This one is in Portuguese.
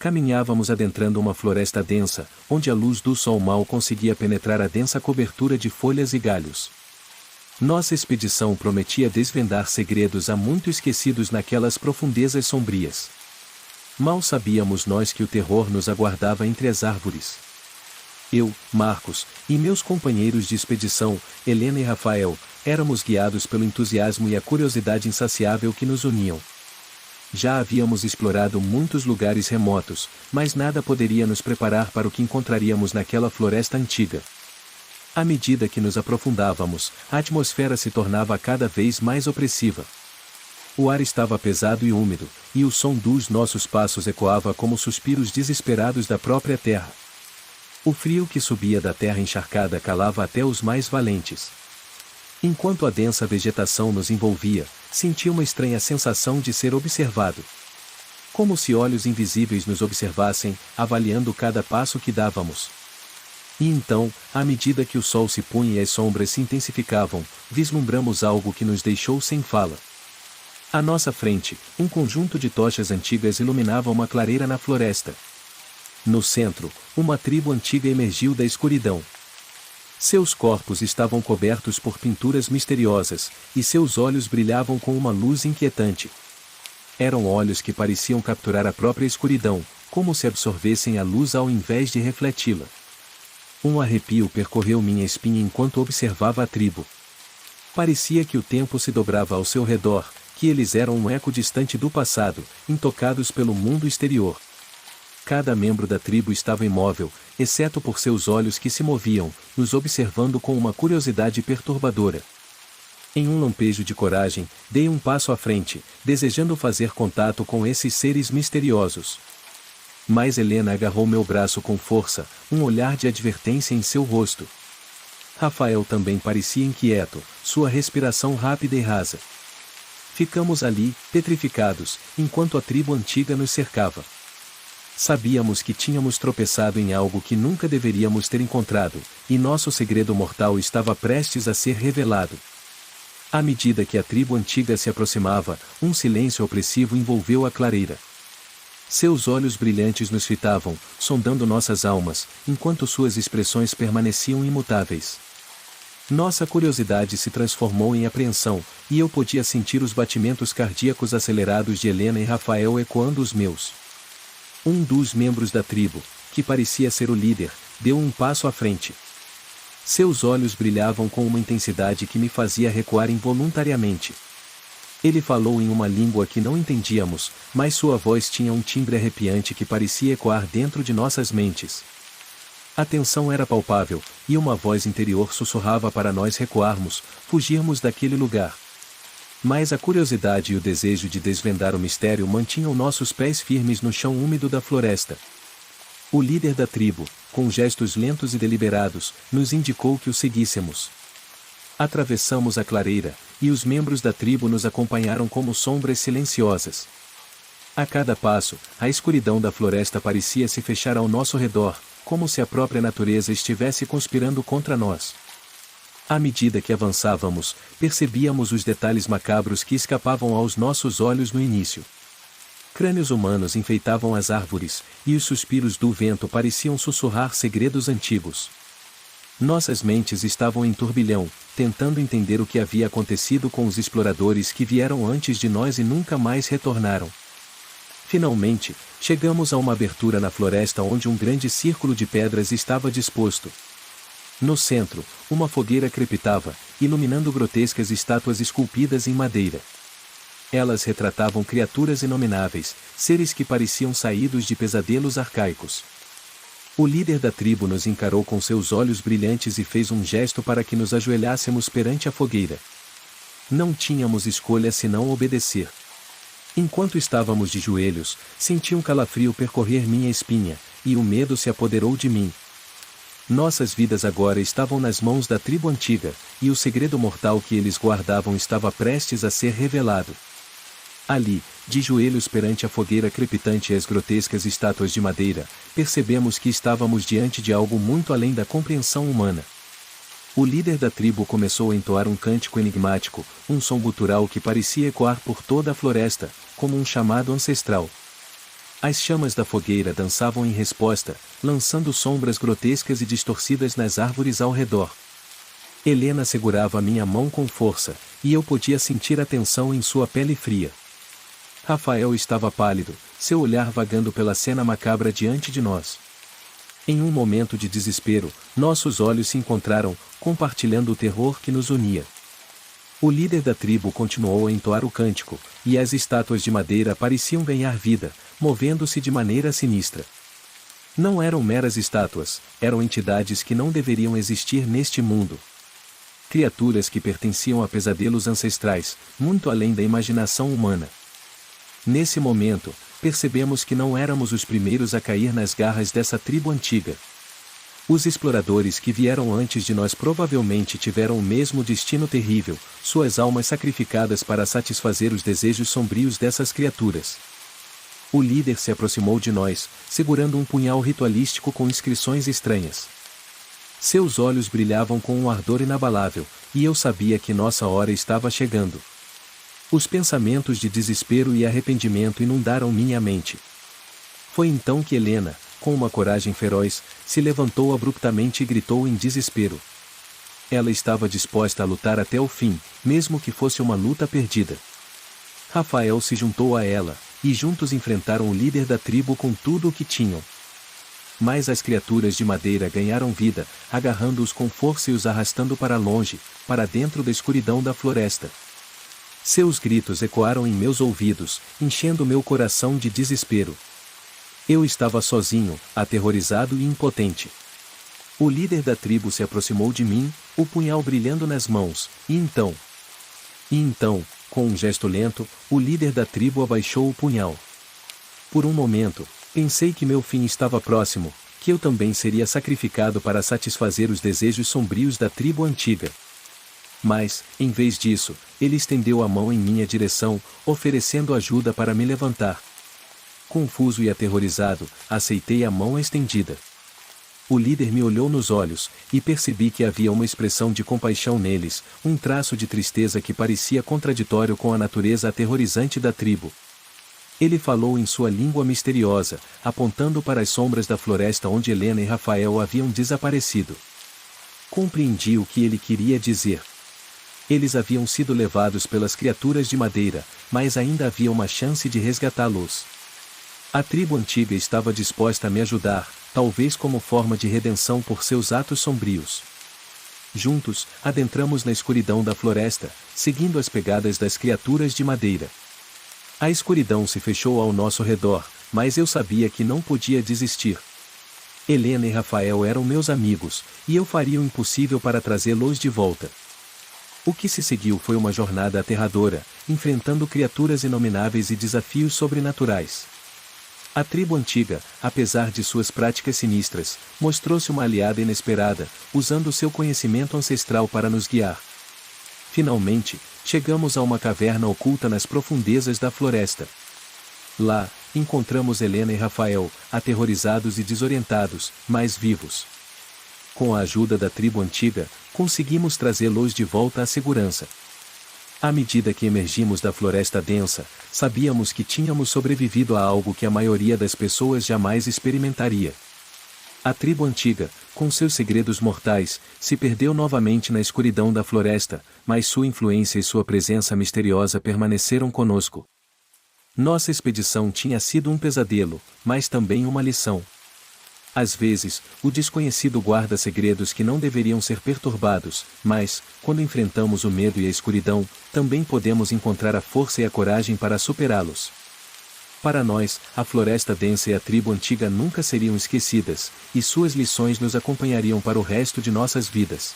Caminhávamos adentrando uma floresta densa, onde a luz do sol mal conseguia penetrar a densa cobertura de folhas e galhos. Nossa expedição prometia desvendar segredos há muito esquecidos naquelas profundezas sombrias. Mal sabíamos nós que o terror nos aguardava entre as árvores. Eu, Marcos, e meus companheiros de expedição, Helena e Rafael, éramos guiados pelo entusiasmo e a curiosidade insaciável que nos uniam. Já havíamos explorado muitos lugares remotos, mas nada poderia nos preparar para o que encontraríamos naquela floresta antiga. À medida que nos aprofundávamos, a atmosfera se tornava cada vez mais opressiva. O ar estava pesado e úmido, e o som dos nossos passos ecoava como suspiros desesperados da própria terra. O frio que subia da terra encharcada calava até os mais valentes. Enquanto a densa vegetação nos envolvia, senti uma estranha sensação de ser observado. Como se olhos invisíveis nos observassem, avaliando cada passo que dávamos. E então, à medida que o sol se punha e as sombras se intensificavam, vislumbramos algo que nos deixou sem fala. À nossa frente, um conjunto de tochas antigas iluminava uma clareira na floresta. No centro, uma tribo antiga emergiu da escuridão. Seus corpos estavam cobertos por pinturas misteriosas, e seus olhos brilhavam com uma luz inquietante. Eram olhos que pareciam capturar a própria escuridão, como se absorvessem a luz ao invés de refleti-la. Um arrepio percorreu minha espinha enquanto observava a tribo. Parecia que o tempo se dobrava ao seu redor, que eles eram um eco distante do passado, intocados pelo mundo exterior. Cada membro da tribo estava imóvel, exceto por seus olhos que se moviam, nos observando com uma curiosidade perturbadora. Em um lampejo de coragem, dei um passo à frente, desejando fazer contato com esses seres misteriosos. Mas Helena agarrou meu braço com força, um olhar de advertência em seu rosto. Rafael também parecia inquieto, sua respiração rápida e rasa. Ficamos ali, petrificados, enquanto a tribo antiga nos cercava. Sabíamos que tínhamos tropeçado em algo que nunca deveríamos ter encontrado, e nosso segredo mortal estava prestes a ser revelado. À medida que a tribo antiga se aproximava, um silêncio opressivo envolveu a clareira. Seus olhos brilhantes nos fitavam, sondando nossas almas, enquanto suas expressões permaneciam imutáveis. Nossa curiosidade se transformou em apreensão, e eu podia sentir os batimentos cardíacos acelerados de Helena e Rafael ecoando os meus. Um dos membros da tribo, que parecia ser o líder, deu um passo à frente. Seus olhos brilhavam com uma intensidade que me fazia recuar involuntariamente. Ele falou em uma língua que não entendíamos, mas sua voz tinha um timbre arrepiante que parecia ecoar dentro de nossas mentes. A tensão era palpável, e uma voz interior sussurrava para nós recuarmos, fugirmos daquele lugar. Mas a curiosidade e o desejo de desvendar o mistério mantinham nossos pés firmes no chão úmido da floresta. O líder da tribo, com gestos lentos e deliberados, nos indicou que o seguíssemos. Atravessamos a clareira, e os membros da tribo nos acompanharam como sombras silenciosas. A cada passo, a escuridão da floresta parecia se fechar ao nosso redor, como se a própria natureza estivesse conspirando contra nós. À medida que avançávamos, percebíamos os detalhes macabros que escapavam aos nossos olhos no início. Crânios humanos enfeitavam as árvores, e os suspiros do vento pareciam sussurrar segredos antigos. Nossas mentes estavam em turbilhão, tentando entender o que havia acontecido com os exploradores que vieram antes de nós e nunca mais retornaram. Finalmente, chegamos a uma abertura na floresta onde um grande círculo de pedras estava disposto. No centro, uma fogueira crepitava, iluminando grotescas estátuas esculpidas em madeira. Elas retratavam criaturas inomináveis, seres que pareciam saídos de pesadelos arcaicos. O líder da tribo nos encarou com seus olhos brilhantes e fez um gesto para que nos ajoelhássemos perante a fogueira. Não tínhamos escolha senão obedecer. Enquanto estávamos de joelhos, senti um calafrio percorrer minha espinha, e o medo se apoderou de mim. Nossas vidas agora estavam nas mãos da tribo antiga, e o segredo mortal que eles guardavam estava prestes a ser revelado. Ali, de joelhos perante a fogueira crepitante e as grotescas estátuas de madeira, percebemos que estávamos diante de algo muito além da compreensão humana. O líder da tribo começou a entoar um cântico enigmático, um som gutural que parecia ecoar por toda a floresta, como um chamado ancestral. As chamas da fogueira dançavam em resposta, lançando sombras grotescas e distorcidas nas árvores ao redor. Helena segurava minha mão com força, e eu podia sentir a tensão em sua pele fria. Rafael estava pálido, seu olhar vagando pela cena macabra diante de nós. Em um momento de desespero, nossos olhos se encontraram, compartilhando o terror que nos unia. O líder da tribo continuou a entoar o cântico, e as estátuas de madeira pareciam ganhar vida, movendo-se de maneira sinistra. Não eram meras estátuas, eram entidades que não deveriam existir neste mundo. Criaturas que pertenciam a pesadelos ancestrais, muito além da imaginação humana. Nesse momento, percebemos que não éramos os primeiros a cair nas garras dessa tribo antiga. Os exploradores que vieram antes de nós provavelmente tiveram o mesmo destino terrível, suas almas sacrificadas para satisfazer os desejos sombrios dessas criaturas. O líder se aproximou de nós, segurando um punhal ritualístico com inscrições estranhas. Seus olhos brilhavam com um ardor inabalável, e eu sabia que nossa hora estava chegando. Os pensamentos de desespero e arrependimento inundaram minha mente. Foi então que Helena, com uma coragem feroz, se levantou abruptamente e gritou em desespero. Ela estava disposta a lutar até o fim, mesmo que fosse uma luta perdida. Rafael se juntou a ela, e juntos enfrentaram o líder da tribo com tudo o que tinham. Mas as criaturas de madeira ganharam vida, agarrando-os com força e os arrastando para longe, para dentro da escuridão da floresta. Seus gritos ecoaram em meus ouvidos, enchendo meu coração de desespero. Eu estava sozinho, aterrorizado e impotente. O líder da tribo se aproximou de mim, o punhal brilhando nas mãos, e então, com um gesto lento, o líder da tribo abaixou o punhal. Por um momento, pensei que meu fim estava próximo, que eu também seria sacrificado para satisfazer os desejos sombrios da tribo antiga. Mas, em vez disso, ele estendeu a mão em minha direção, oferecendo ajuda para me levantar. Confuso e aterrorizado, aceitei a mão estendida. O líder me olhou nos olhos, e percebi que havia uma expressão de compaixão neles, um traço de tristeza que parecia contraditório com a natureza aterrorizante da tribo. Ele falou em sua língua misteriosa, apontando para as sombras da floresta onde Helena e Rafael haviam desaparecido. Compreendi o que ele queria dizer. Eles haviam sido levados pelas criaturas de madeira, mas ainda havia uma chance de resgatá-los. A tribo antiga estava disposta a me ajudar, talvez como forma de redenção por seus atos sombrios. Juntos, adentramos na escuridão da floresta, seguindo as pegadas das criaturas de madeira. A escuridão se fechou ao nosso redor, mas eu sabia que não podia desistir. Helena e Rafael eram meus amigos, e eu faria o impossível para trazê-los de volta. O que se seguiu foi uma jornada aterradora, enfrentando criaturas inomináveis e desafios sobrenaturais. A tribo antiga, apesar de suas práticas sinistras, mostrou-se uma aliada inesperada, usando seu conhecimento ancestral para nos guiar. Finalmente, chegamos a uma caverna oculta nas profundezas da floresta. Lá, encontramos Helena e Rafael, aterrorizados e desorientados, mas vivos. Com a ajuda da tribo antiga, conseguimos trazê-los de volta à segurança. À medida que emergimos da floresta densa, sabíamos que tínhamos sobrevivido a algo que a maioria das pessoas jamais experimentaria. A tribo antiga, com seus segredos mortais, se perdeu novamente na escuridão da floresta, mas sua influência e sua presença misteriosa permaneceram conosco. Nossa expedição tinha sido um pesadelo, mas também uma lição. Às vezes, o desconhecido guarda segredos que não deveriam ser perturbados, mas, quando enfrentamos o medo e a escuridão, também podemos encontrar a força e a coragem para superá-los. Para nós, a floresta densa e a tribo antiga nunca seriam esquecidas, e suas lições nos acompanhariam para o resto de nossas vidas.